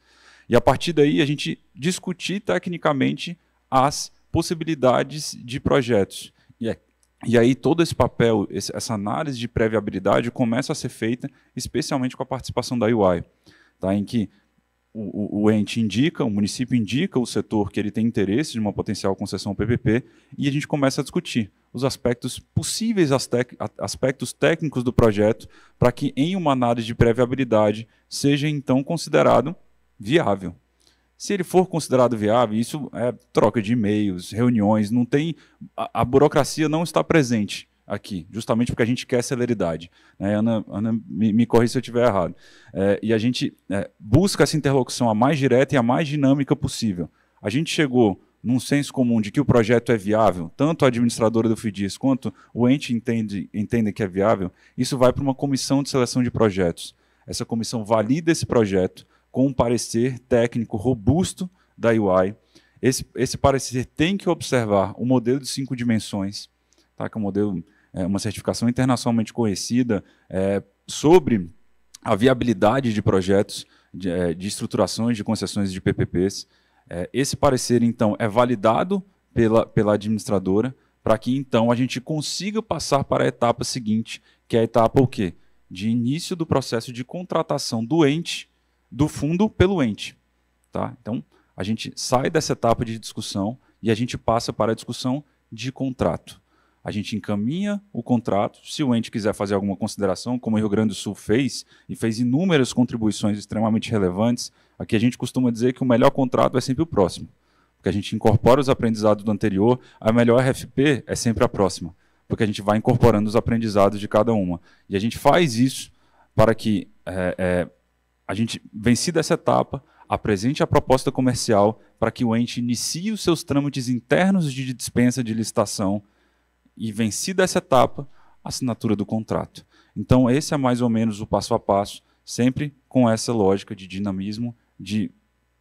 E a partir daí a gente discutir tecnicamente as possibilidades de projetos. E aí todo esse papel, essa análise de pré-viabilidade começa a ser feita especialmente com a participação da UI, tá? Em que o ente indica, o município indica o setor que ele tem interesse de uma potencial concessão PPP e a gente começa a discutir os aspectos possíveis, aspectos técnicos do projeto, para que em uma análise de pré-viabilidade seja então considerado viável. Se ele for considerado viável, isso é troca de e-mails, reuniões, não tem, a burocracia não está presente aqui, justamente porque a gente quer celeridade. Ana me corrija se eu estiver errado. E a gente busca essa interlocução a mais direta e a mais dinâmica possível. A gente chegou num senso comum de que o projeto é viável, tanto a administradora do FDIRS quanto o ente entende que é viável, isso vai para uma comissão de seleção de projetos. Essa comissão valida esse projeto com um parecer técnico robusto da UI. Esse parecer tem que observar o modelo de 5 dimensões, tá? Que é um modelo, uma certificação internacionalmente conhecida sobre a viabilidade de projetos, de estruturações, de concessões de PPPs. Esse parecer, então, é validado pela administradora para que, então, a gente consiga passar para a etapa seguinte, que é a etapa o quê? De início do processo de contratação do ente, do fundo pelo ente. Tá? Então, a gente sai dessa etapa de discussão e a gente passa para a discussão de contrato. A gente encaminha o contrato, se o ente quiser fazer alguma consideração, como o Rio Grande do Sul fez, e fez inúmeras contribuições extremamente relevantes, aqui a gente costuma dizer que o melhor contrato é sempre o próximo, porque a gente incorpora os aprendizados do anterior, a melhor RFP é sempre a próxima, porque a gente vai incorporando os aprendizados de cada uma. E a gente faz isso para que a gente, vencida essa etapa, apresente a proposta comercial para que o ente inicie os seus trâmites internos de dispensa de licitação e, vencida essa etapa, a assinatura do contrato. Então, esse é mais ou menos o passo a passo, sempre com essa lógica de dinamismo, de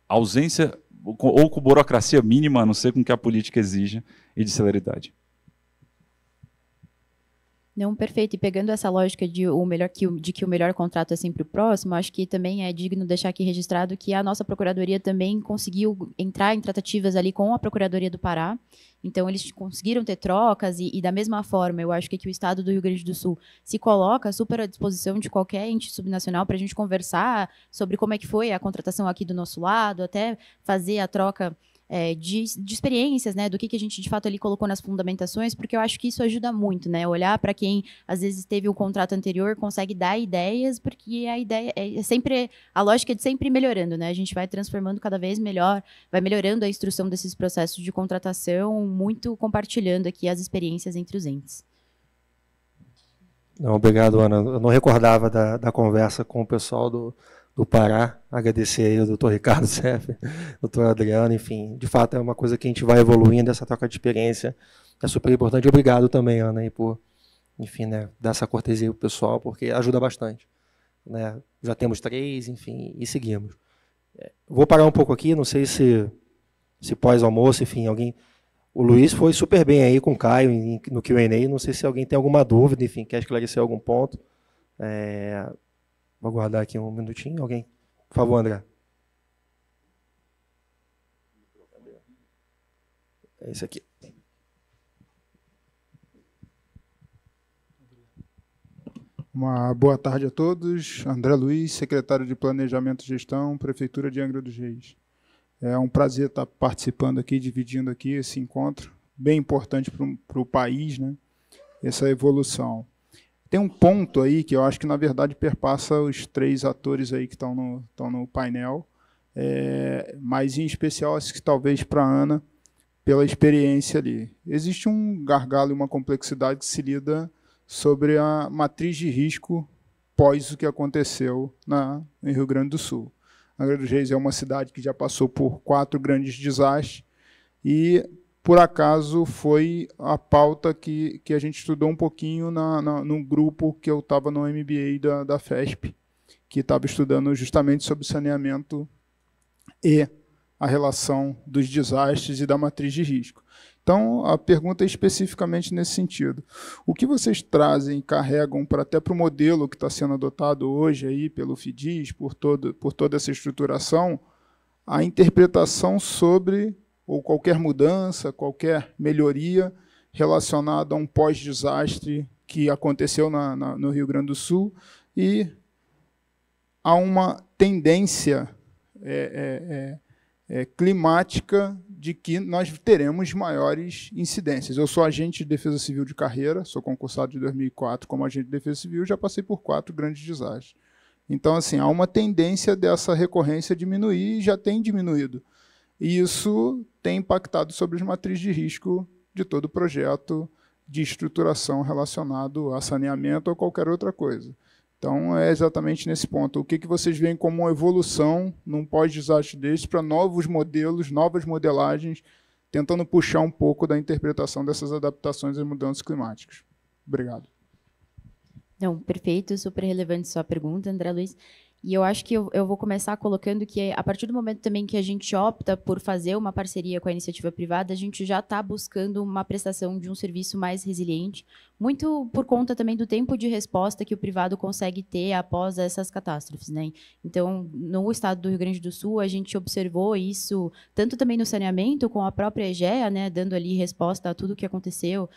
ausência ou com burocracia mínima, a não ser com que a política exija, e de celeridade. Não, perfeito. E pegando essa lógica de que o melhor contrato é sempre o próximo, acho que também é digno deixar aqui registrado que a nossa Procuradoria também conseguiu entrar em tratativas ali com a Procuradoria do Pará. Então, eles conseguiram ter trocas e da mesma forma, eu acho que o Estado do Rio Grande do Sul se coloca super à disposição de qualquer ente subnacional para a gente conversar sobre como é que foi a contratação aqui do nosso lado, até fazer a troca de experiências, né, do que a gente de fato ali colocou nas fundamentações, porque eu acho que isso ajuda muito, né, olhar para quem às vezes teve um contrato anterior, consegue dar ideias, porque a ideia é sempre, a lógica é de sempre ir melhorando, né, a gente vai transformando cada vez melhor, vai melhorando a instrução desses processos de contratação, muito compartilhando aqui as experiências entre os entes. Não, obrigado, Ana. Eu não recordava da conversa com o pessoal do Pará, agradecer aí ao doutor Ricardo Seff, doutor Adriano, enfim, de fato é uma coisa que a gente vai evoluindo, essa troca de experiência é super importante. Obrigado também, Ana, aí por, enfim, né, dar essa cortesia para o pessoal, porque ajuda bastante, né? Já temos 3, enfim, e seguimos. Vou parar um pouco aqui, não sei se pós-almoço, enfim, alguém... O Luiz foi super bem aí com o Caio no Q&A, não sei se alguém tem alguma dúvida, enfim, quer esclarecer algum ponto. Vou aguardar aqui um minutinho. Alguém? Por favor, André. É esse aqui. Uma boa tarde a todos. André Luiz, secretário de Planejamento e Gestão, Prefeitura de Angra dos Reis. É um prazer estar participando aqui, dividindo aqui esse encontro, bem importante para o país, né? Essa evolução. Tem um ponto aí que eu acho que, na verdade, perpassa os 3 atores aí que estão no painel, mas, em especial, acho que talvez para a Ana, pela experiência ali. Existe um gargalo e uma complexidade que se lida sobre a matriz de risco pós o que aconteceu em Rio Grande do Sul. Angra dos Reis é uma cidade que já passou por 4 grandes desastres e, por acaso, foi a pauta que a gente estudou um pouquinho num grupo que eu estava no MBA da FESP, que estava estudando justamente sobre saneamento e a relação dos desastres e da matriz de risco. Então, a pergunta é especificamente nesse sentido. O que vocês trazem e carregam até para o modelo que está sendo adotado hoje aí pelo FIDIS, por toda essa estruturação, a interpretação sobre, ou qualquer mudança, qualquer melhoria relacionada a um pós-desastre que aconteceu no Rio Grande do Sul e a uma tendência climática de que nós teremos maiores incidências. Eu sou agente de defesa civil de carreira, sou concursado de 2004 como agente de defesa civil, já passei por 4 grandes desastres. Então, assim, há uma tendência dessa recorrência diminuir e já tem diminuído. E isso tem impactado sobre as matrizes de risco de todo o projeto de estruturação relacionado a saneamento ou qualquer outra coisa. Então, é exatamente nesse ponto. O que vocês veem como uma evolução num pós-desastre desse para novos modelos, novas modelagens, tentando puxar um pouco da interpretação dessas adaptações às mudanças climáticas? Obrigado. Não, perfeito, super relevante sua pergunta, André Luiz. E eu acho que eu vou começar colocando que, a partir do momento também que a gente opta por fazer uma parceria com a iniciativa privada, a gente já está buscando uma prestação de um serviço mais resiliente, muito por conta também do tempo de resposta que o privado consegue ter após essas catástrofes, né? Então, no estado do Rio Grande do Sul, a gente observou isso, tanto também no saneamento, com a própria EGEA, né, dando ali resposta a tudo o que aconteceu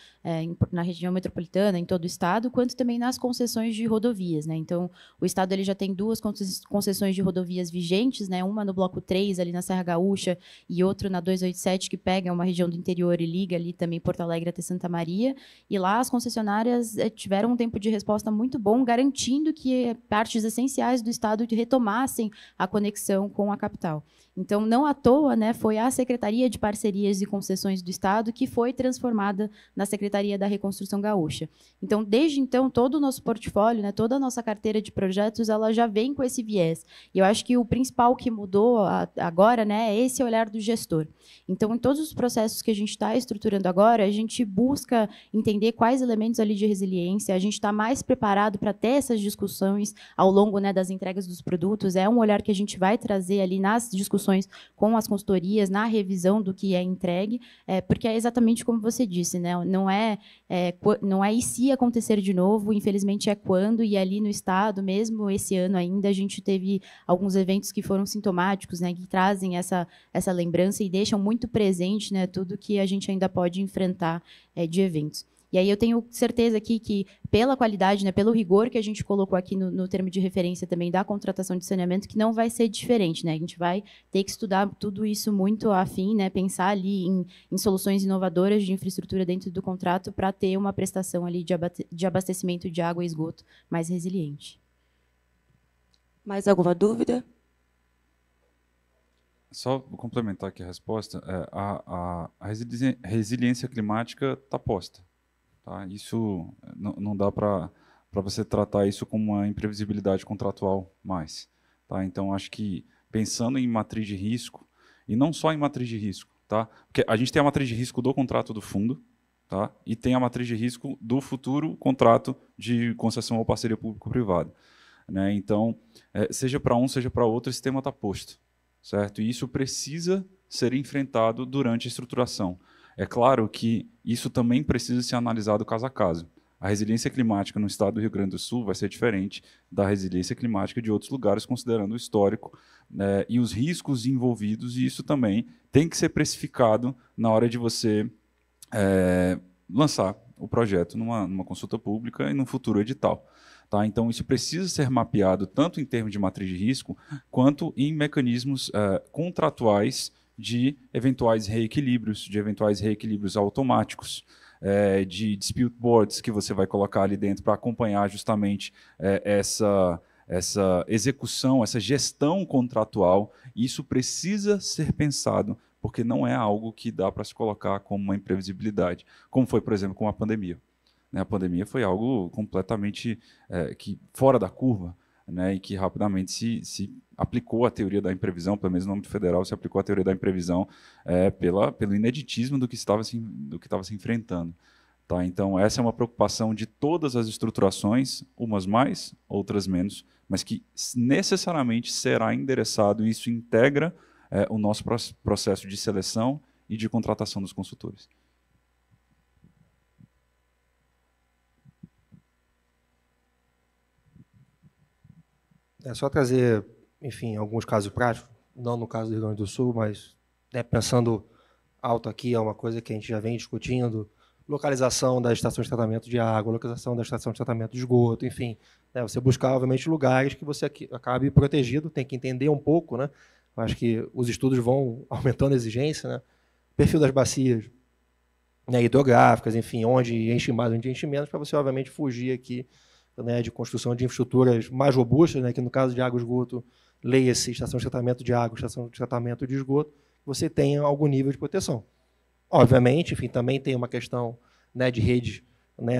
na região metropolitana, em todo o estado, quanto também nas concessões de rodovias, né? Então, o estado ele já tem 2 concessões de rodovias vigentes, né? Uma no bloco 3, ali na Serra Gaúcha, e outra na 287, que pega uma região do interior e liga ali também Porto Alegre até Santa Maria. E lá as concessionárias tiveram um tempo de resposta muito bom, garantindo que partes essenciais do estado retomassem a conexão com a capital. Então, não à toa, né, foi a Secretaria de Parcerias e Concessões do Estado que foi transformada na Secretaria da Reconstrução Gaúcha. Então, desde então, todo o nosso portfólio, né, toda a nossa carteira de projetos, ela já vem com esse viés. E eu acho que o principal que mudou agora, né, é esse olhar do gestor. Então, em todos os processos que a gente está estruturando agora, a gente busca entender quais elementos elementos ali de resiliência, a gente está mais preparado para ter essas discussões ao longo, né, das entregas dos produtos. É um olhar que a gente vai trazer ali nas discussões com as consultorias, na revisão do que é entregue, porque é exatamente como você disse, né? Não é e se acontecer de novo, infelizmente é quando, e ali no Estado, mesmo esse ano ainda, a gente teve alguns eventos que foram sintomáticos, né, que trazem essa lembrança e deixam muito presente, né, tudo que a gente ainda pode enfrentar de eventos. E aí eu tenho certeza aqui que, pela qualidade, né, pelo rigor que a gente colocou aqui no termo de referência também da contratação de saneamento, que não vai ser diferente, né? A gente vai ter que estudar tudo isso muito afim, né, pensar ali em soluções inovadoras de infraestrutura dentro do contrato para ter uma prestação ali de abastecimento de água e esgoto mais resiliente. Mais alguma dúvida? Só vou complementar aqui a resposta. A resiliência climática está posta. Tá? Isso não dá para você tratar isso como uma imprevisibilidade contratual mais. Tá? Então, acho que pensando em matriz de risco, e não só em matriz de risco, tá? Porque a gente tem a matriz de risco do contrato do fundo, tá? E tem a matriz de risco do futuro contrato de concessão ou parceria público-privada. Né? Então, seja para um, seja para outro, esse tema está posto. Certo? E isso precisa ser enfrentado durante a estruturação. É claro que isso também precisa ser analisado caso a caso. A resiliência climática no estado do Rio Grande do Sul vai ser diferente da resiliência climática de outros lugares, considerando o histórico, né, e os riscos envolvidos, e isso também tem que ser precificado na hora de você lançar o projeto numa consulta pública e num futuro edital. Tá? Então, isso precisa ser mapeado tanto em termos de matriz de risco, quanto em mecanismos contratuais de eventuais reequilíbrios automáticos, de dispute boards que você vai colocar ali dentro para acompanhar justamente essa execução, essa gestão contratual. Isso precisa ser pensado, porque não é algo que dá para se colocar como uma imprevisibilidade, como foi, por exemplo, com a pandemia. A pandemia foi algo completamente fora da curva, né, e que rapidamente se aplicou a teoria da imprevisão, pelo menos no âmbito federal, se aplicou a teoria da imprevisão pelo ineditismo do que estava se enfrentando. Tá? Então, essa é uma preocupação de todas as estruturações, umas mais, outras menos, mas que necessariamente será endereçado, e isso integra o nosso processo de seleção e de contratação dos consultores. É só trazer, enfim, alguns casos práticos, não no caso do Rio Grande do Sul, mas pensando alto aqui, é uma coisa que a gente já vem discutindo, localização da estação de tratamento de água, localização da estação de tratamento de esgoto, enfim. Você buscar, obviamente, lugares que você acabe protegido, tem que entender um pouco, né? Acho que os estudos vão aumentando a exigência, né? Perfil das bacias, né, hidrográficas, enfim, onde enche mais, onde enche menos, para você, obviamente, fugir aqui, né, de construção de infraestruturas mais robustas, né, que no caso de água e esgoto, leia-se estação de tratamento de água, estação de tratamento de esgoto, você tenha algum nível de proteção. Obviamente, enfim, também tem uma questão, né, de redes, né,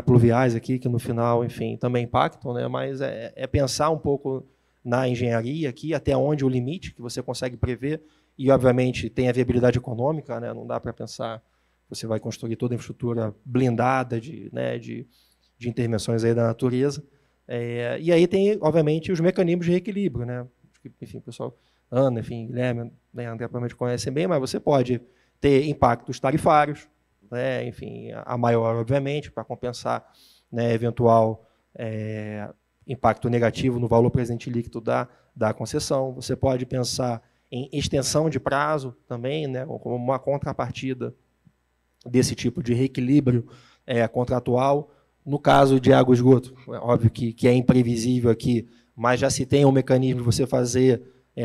pluviais aqui, que no final, enfim, também impactam, né, mas é pensar um pouco na engenharia aqui, até onde o limite que você consegue prever, e obviamente tem a viabilidade econômica, né, não dá para pensar, você vai construir toda a infraestrutura blindada de intervenções aí da natureza. E aí tem, obviamente, os mecanismos de reequilíbrio, né? Enfim, o pessoal, Ana, enfim, Guilherme, né, André provavelmente conhecem bem, mas você pode ter impactos tarifários, né, enfim, a maior, obviamente, para compensar, né, eventual impacto negativo no valor presente líquido da concessão. Você pode pensar em extensão de prazo também, né, como uma contrapartida desse tipo de reequilíbrio contratual. No caso de água e esgoto, é óbvio que é imprevisível aqui, mas já se tem um mecanismo de você fazer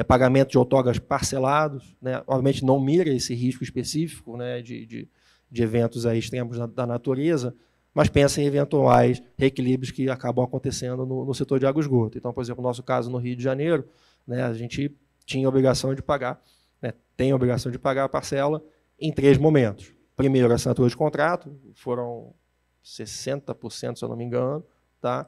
pagamento de outorgas parcelados, né? Obviamente não mira esse risco específico, né, de eventos aí extremos da natureza, mas pensa em eventuais reequilíbrios que acabam acontecendo no setor de água e esgoto. Então, por exemplo, no nosso caso no Rio de Janeiro, né, a gente tinha a obrigação de pagar, né, tem a obrigação de pagar a parcela em 3 momentos. Primeiro, a assinatura de contrato, foram 60%, se eu não me engano. Tá?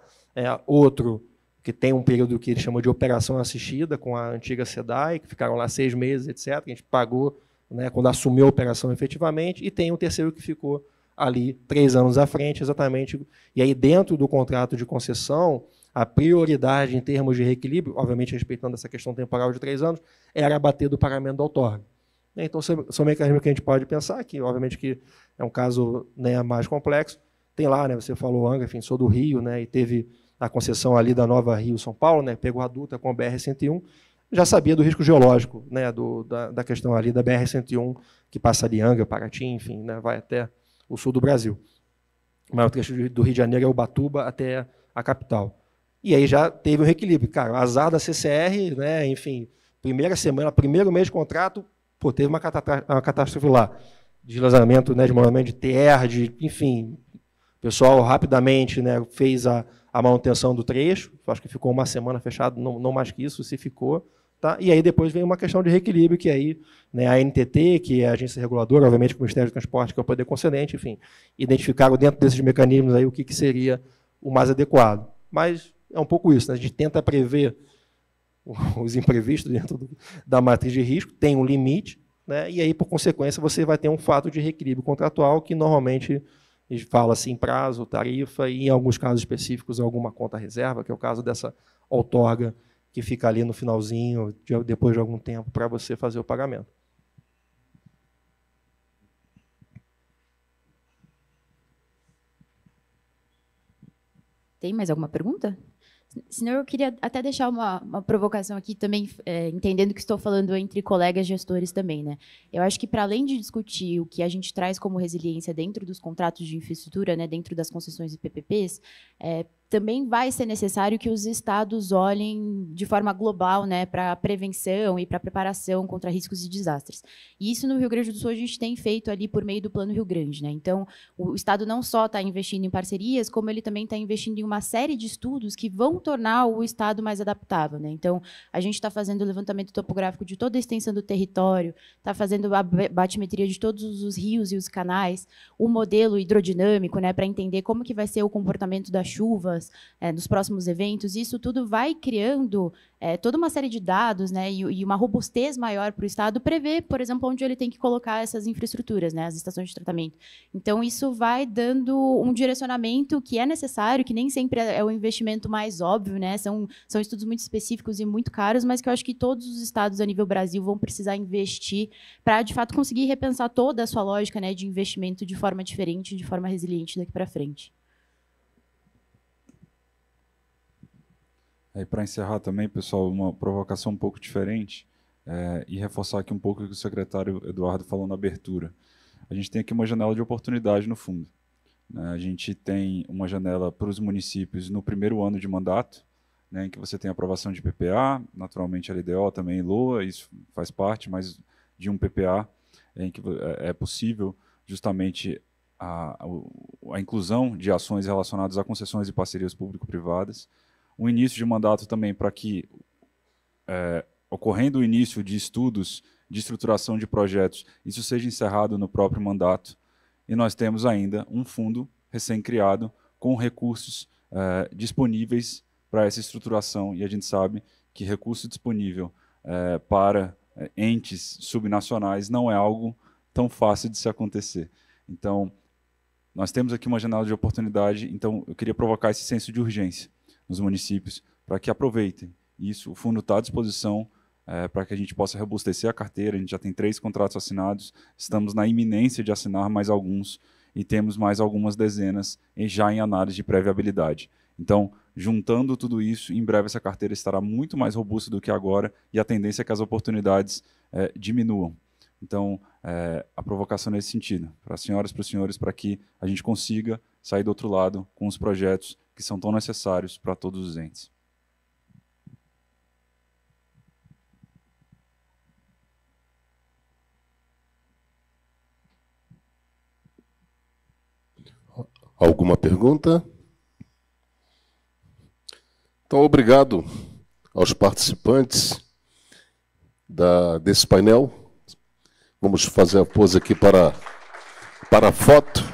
Outro, que tem um período que eles chamam de operação assistida, com a antiga SEDAI, que ficaram lá 6 meses, etc., que a gente pagou, né, quando assumiu a operação efetivamente, e tem um terceiro que ficou ali 3 anos à frente, exatamente. E aí, dentro do contrato de concessão, a prioridade em termos de reequilíbrio, obviamente respeitando essa questão temporal de 3 anos, era abater do pagamento da outorga. Então, são mecanismos que a gente pode pensar, que obviamente que é um caso, né, mais complexo. Tem lá, né, você falou, Angra, enfim, sou do Rio, né, e teve a concessão ali da Nova Rio-São Paulo, né, pegou a duta com a BR-101, já sabia do risco geológico, né, da questão ali da BR-101, que passa ali Angra, Paraty, enfim, né, vai até o sul do Brasil. O maior trecho do Rio de Janeiro é Ubatuba até a capital. E aí já teve um reequilíbrio. Cara, o azar da CCR, né, enfim, primeira semana, primeiro mês de contrato, pô, teve uma catástrofe lá, de deslizamento, né, de desmoronamento de terra, enfim, o pessoal rapidamente, né, fez a manutenção do trecho, acho que ficou uma semana fechado, não mais que isso, se ficou. Tá? E aí depois vem uma questão de reequilíbrio, que aí, né, a ANTT, que é a agência reguladora, obviamente com o Ministério do Transporte, que é o poder concedente, enfim, identificaram dentro desses mecanismos aí o que seria o mais adequado. Mas é um pouco isso, né? A gente tenta prever os imprevistos dentro da matriz de risco, tem um limite, né? E aí, por consequência, você vai ter um fato de reequilíbrio contratual que normalmente fala assim, prazo, tarifa e, em alguns casos específicos, alguma conta reserva, que é o caso dessa outorga que fica ali no finalzinho, depois de algum tempo, para você fazer o pagamento. Tem mais alguma pergunta? Senão eu queria até deixar uma provocação aqui também, entendendo que estou falando entre colegas gestores também, né? Eu acho que, para além de discutir o que a gente traz como resiliência dentro dos contratos de infraestrutura, né, dentro das concessões e PPPs, também vai ser necessário que os estados olhem de forma global, né, para a prevenção e para a preparação contra riscos e desastres. E isso no Rio Grande do Sul a gente tem feito ali por meio do Plano Rio Grande, né? Então, o estado não só está investindo em parcerias, como ele também está investindo em uma série de estudos que vão tornar o estado mais adaptável, né? Então, a gente está fazendo o levantamento topográfico de toda a extensão do território, está fazendo a batimetria de todos os rios e os canais, o modelo hidrodinâmico, né, para entender como que vai ser o comportamento das chuvas nos próximos eventos. Isso tudo vai criando toda uma série de dados, né, e uma robustez maior para o estado prever, por exemplo, onde ele tem que colocar essas infraestruturas, né, as estações de tratamento. Então, isso vai dando um direcionamento que é necessário, que nem sempre é o investimento mais óbvio, né? São estudos muito específicos e muito caros, mas que eu acho que todos os estados a nível Brasil vão precisar investir para, de fato, conseguir repensar toda a sua lógica, né, de investimento de forma diferente, de forma resiliente daqui para frente. Para encerrar também, pessoal, uma provocação um pouco diferente e reforçar aqui um pouco o que o secretário Eduardo falou na abertura. A gente tem aqui uma janela de oportunidade no fundo. A gente tem uma janela para os municípios no primeiro ano de mandato, né, em que você tem aprovação de PPA, naturalmente a LDO também, LOA, isso faz parte, mas de um PPA em que é possível justamente a inclusão de ações relacionadas a concessões e parcerias público-privadas. Um início de mandato também para que, ocorrendo o início de estudos de estruturação de projetos, isso seja encerrado no próprio mandato. E nós temos ainda um fundo recém-criado com recursos disponíveis para essa estruturação. E a gente sabe que recurso disponível para entes subnacionais não é algo tão fácil de se acontecer. Então, nós temos aqui uma janela de oportunidade, então eu queria provocar esse senso de urgência nos municípios, para que aproveitem isso. O fundo está à disposição para que a gente possa robustecer a carteira. A gente já tem 3 contratos assinados, estamos na iminência de assinar mais alguns e temos mais algumas dezenas já em análise de pré-viabilidade. Então, juntando tudo isso, em breve essa carteira estará muito mais robusta do que agora e a tendência é que as oportunidades diminuam. Então, a provocação nesse sentido, para as senhoras e para os senhores, para que a gente consiga sair do outro lado com os projetos que são tão necessários para todos os entes. Alguma pergunta? Então, obrigado aos participantes desse painel. Vamos fazer a pose aqui para a foto.